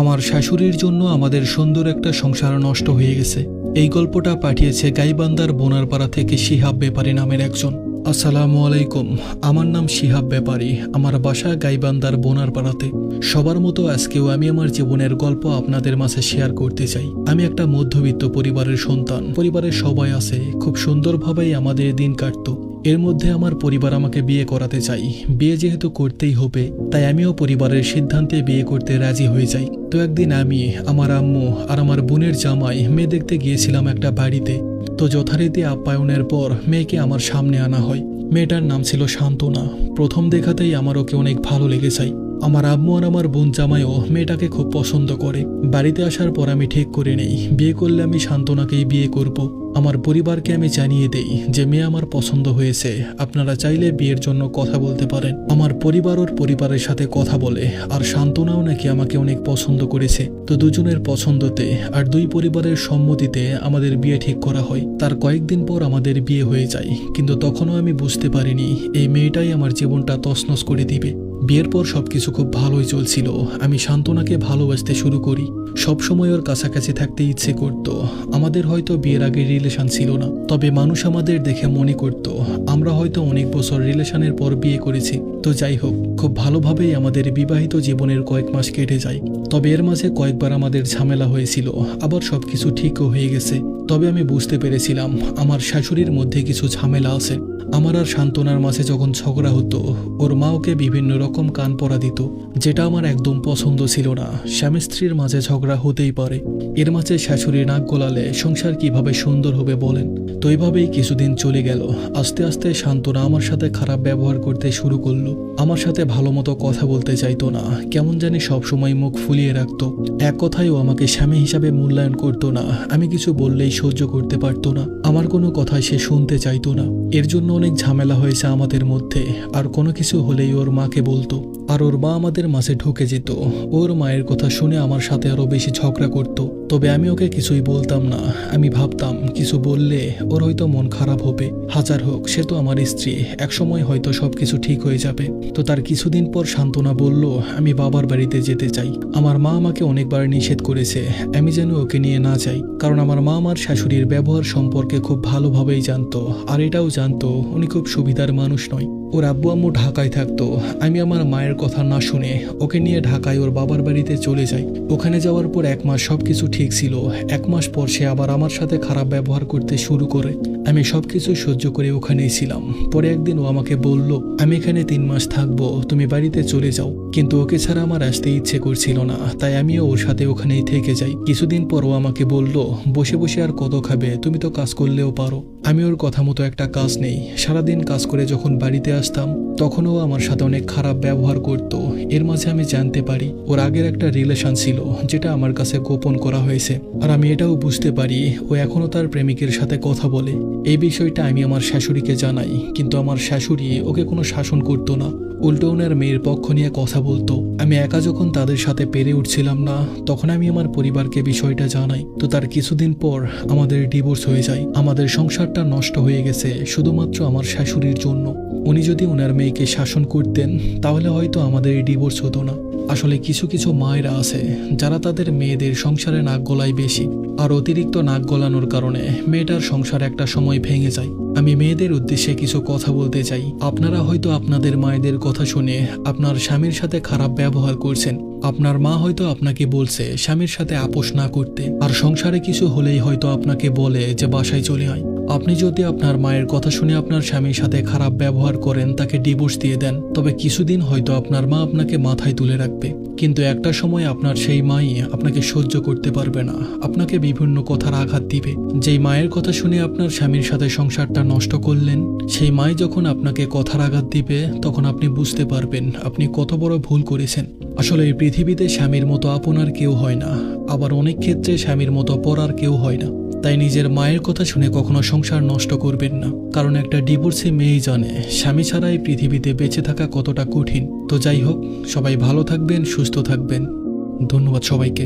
আমার শাশুড়ির জন্য আমাদের সুন্দর একটা সংসার নষ্ট হয়ে গেছে। এই গল্পটা পাঠিয়েছে গাইবান্ধার বোনারপাড়া থেকে শিহাব ব্যাপারী নামের একজন। আসসালামু আলাইকুম, আমার নাম শিহাব ব্যাপারী, আমার বাসা গাইবান্ধার বোনারপাড়াতে। সবার মতো আজকেও আমি আমার জীবনের গল্প আপনাদের মাঝে শেয়ার করতে চাই। আমি একটা মধ্যবিত্ত পরিবারের সন্তান। পরিবারের সবাই আছে, খুব সুন্দরভাবেই আমাদের দিন কাটতো। এর মধ্যে আমার পরিবার আমাকে বিয়ে করাতে চাই। বিয়ে যেহেতু করতেই হবে, তাই আমিও পরিবারের সিদ্ধান্তে বিয়ে করতে রাজি হয়ে যাই। তো একদিন আমি, আমার আম্মু আর আমার বোনের জামাই মেয়ে দেখতে গিয়েছিলাম একটা বাড়িতে। তো যথারীতি আপ্যায়নের পর মেয়েকে আমার সামনে আনা হয়। মেয়েটার নাম ছিল শান্তনা। প্রথম দেখাতেই আমার ওকে অনেক ভালো লেগে যায়। আমার আম্মু আর আমার বোন জামাইও মেয়েটাকে খুব পছন্দ করে। বাড়িতে আসার পর আমি ঠিক করে নেই, বিয়ে করলে আমি শান্তনাকেই বিয়ে করব। আমার পরিবারকে আমি জানিয়ে দেই যে মেয়ে আমার পছন্দ হয়েছে, আপনারা চাইলে বিয়ের জন্য কথা বলতে পারেন। আমার পরিবার ওর পরিবারের সাথে কথা বলে, আর শান্তনাও নাকি আমাকে অনেক পছন্দ করেছে। তো দুজনের পছন্দতে আর দুই পরিবারের সম্মতিতে আমাদের বিয়ে ঠিক করা হয়। তার কয়েকদিন পর আমাদের বিয়ে হয়ে যায়, কিন্তু তখনও আমি বুঝতে পারিনি এই মেয়েটাই আমার জীবনটা তছনছ করে দিবে। বিয়ের পর সবকিছু খুব ভালোই চলছিল। আমি শান্তনাকে ভালোবাসতে শুরু করি। সবসময় ওর কাছাকাছি থাকতে ইচ্ছে করত। আমাদের হয়তো বিয়ের আগে রিলেশন ছিল না, তবে মানুষ আমাদের দেখে মনে করত আমরা হয়তো অনেক বছর রিলেশনের পর বিয়ে করেছি। তো যাই হোক, খুব ভালোভাবেই আমাদের বিবাহিত জীবনের কয়েক মাস কেটে যায়। তবে এর মাঝে কয়েকবার আমাদের ঝামেলা হয়েছিল, আবার সবকিছু ঠিকও হয়ে গেছে। তবে আমি বুঝতে পেরেছিলাম আমার শাশুড়ির মধ্যে কিছু ঝামেলা আছে। আমার আর শান্তনার মাঝে যখন ঝগড়া হতো, ওর মা ওকে বিভিন্ন রকম কান পরা দিত, যেটা আমার একদম পছন্দ ছিল না। স্বামী স্ত্রীর মাঝে ঝগড়া হতেই পারে, এর মাঝে শাশুড়ি নাক গলালে সংসার কিভাবে সুন্দর হবে বলেন। তো এইভাবেই কিছুদিন চলে গেল। আস্তে আস্তে শান্তনা আমার সাথে খারাপ ব্যবহার করতে শুরু করলো। আমার সাথে ভালো মতো কথা বলতে চাইতো না, কেমন জানি সবসময় মুখ ফুলিয়ে রাখতো। এক কথায়ও আমাকে স্বামী হিসাবে মূল্যায়ন করতো না। আমি কিছু বললেই সহ্য করতে পারতো না, আমার কোনো কথাই সে শুনতে চাইতো না। এর জন্য অনেক ঝামেলা হয়েছে আমাদের মধ্যে। আর কোনো কিছু হলেই ওর মাকে বলতো, আর ওর মা আমাদের মাঝে ঢুকে যেত। ওর মায়ের কথা শুনে আমার সাথে আরো বেশি ঝগড়া করত। তবে আমি ওকে কিছুই বলতাম না। আমি ভাবতাম কিছু বললে ওর হয়তো মন খারাপ হবে। হাজার হোক, সে তো আমার স্ত্রী, একসময় হয়তো সবকিছু ঠিক হয়ে যাবে। তো তার কিছুদিন পর শান্তনা বলল আমি বাবার বাড়িতে যেতে চাই। আমার মা আমাকে অনেকবার নিষেধ করেছে আমি যেন ওকে নিয়ে না যাই, কারণ আমার মা আমার শাশুড়ির ব্যবহার সম্পর্কে খুব ভালোভাবেই জানতো। আর এটাও জানতো উনি খুব সুবিধার মানুষ নয়। ওর আব্বু আম্মু ঢাকায় থাকতো। আমি আমার মায়ের কথা না শুনে ওকে নিয়ে ঢাকায় ওর বাবার বাড়িতে চলে যাই। ওখানে যাওয়ার পর 1 মাস সবকিছু ঠিক ছিল। 1 মাস পর সে আবার আমার সাথে খারাপ ব্যবহার করতে শুরু করে। আমি সবকিছু সহ্য করে ওখানেই ছিলাম। পরে একদিন ও আমাকে বলল আমি এখানে 3 মাস থাকবো, তুমি বাড়িতে চলে যাও। কিন্তু ওকে ছাড়া আমার আসতে ইচ্ছে করছিল না, তাই আমিও ওর সাথে ওখানেই থেকে যাই। কিছুদিন পর ও আমাকে বলল বসে বসে আর কত খাবে, তুমি তো কাজ করলেও পারো। আমি ওর কথা মতো একটা কাজ নেই, সারাদিন কাজ করে যখন বাড়িতে আসতাম তখনও আমার সাথে অনেক খারাপ ব্যবহার করত। এর মাঝে আমি জানতে পারি ওর আগের একটা রিলেশন ছিল, যেটা আমার কাছে গোপন করা হয়েছে। আর আমি এটাও বুঝতে পারি ও এখনো তার প্রেমিকের সাথে কথা বলে। এই বিষয়টা আমি আমার শাশুড়িকে জানাই, কিন্তু আমার শাশুড়ি ওকে কোনো শাসন করতো না, উল্টো ওনার মেয়ের পক্ষ নিয়ে কথা বলতো। আমি একা যখন তাদের সাথে পেরে উঠছিলাম না, তখন আমি আমার পরিবারকে বিষয়টা জানাই। তো তার কিছুদিন পর আমাদের ডিভোর্স হয়ে যায়। আমাদের সংসারটা নষ্ট হয়ে গেছে শুধুমাত্র আমার শাশুড়ির জন্য। উনি যদি ওনার মেয়েকে শাসন করতেন তাহলে হয়তো আমাদের ডিভোর্স হতো না। আসলে কিছু কিছু মায়েরা আছে যারা তাদের মেয়েদের সংসারে নাক গলায় বেশি, আর অতিরিক্ত নাক গলানোর কারণে মেয়েটার সংসার একটা সময় ভেঙে যায়। আমি মেয়েদের উদ্দেশ্যে কিছু কথা বলতে চাই। আপনারা হয়তো আপনাদের মায়েদের কথা শুনে আপনার স্বামীর সাথে খারাপ ব্যবহার করছেন। আপনার মা হয়তো আপনাকে বলছে স্বামীর সাথে আপোষ না করতে, আর সংসারে কিছু হলেই হয়তো আপনাকে বলে যে বাসায় চলে আয়। আপনি যদি আপনার মায়ের কথা শুনে আপনার স্বামীর সাথে খারাপ ব্যবহার করেন, তাকে ডিভোর্স দিয়ে দেন, তবে কিছুদিন হয়তো আপনার মা আপনাকে মাথায় তুলে রাখবে। কিন্তু একটা সময় আপনার সেই মাই আপনাকে সহ্য করতে পারবে না, আপনাকে বিভিন্ন কথার আঘাত দিবে। যেই মায়ের কথা শুনে আপনার স্বামীর সাথে সংসারটা নষ্ট করলেন, সেই মাই যখন আপনাকে কথার আঘাত দিবে, তখন আপনি বুঝতে পারবেন আপনি কত বড় ভুল করেছেন। আসলে এই পৃথিবীতে স্বামীর মতো আপনার কেউ হয় না, আবার অনেক ক্ষেত্রে স্বামীর মতো পরার কেউ হয় না। তাই নিজের মায়ের কথা শুনে কখনো সংসার নষ্ট করবেন না, কারণ একটা ডিভোর্সি মেয়েই জানে স্বামী ছাড়া এই পৃথিবীতে বেঁচে থাকা কতটা কঠিন। তো যাই হোক, সবাই ভালো থাকবেন, সুস্থ থাকবেন। ধন্যবাদ সবাইকে।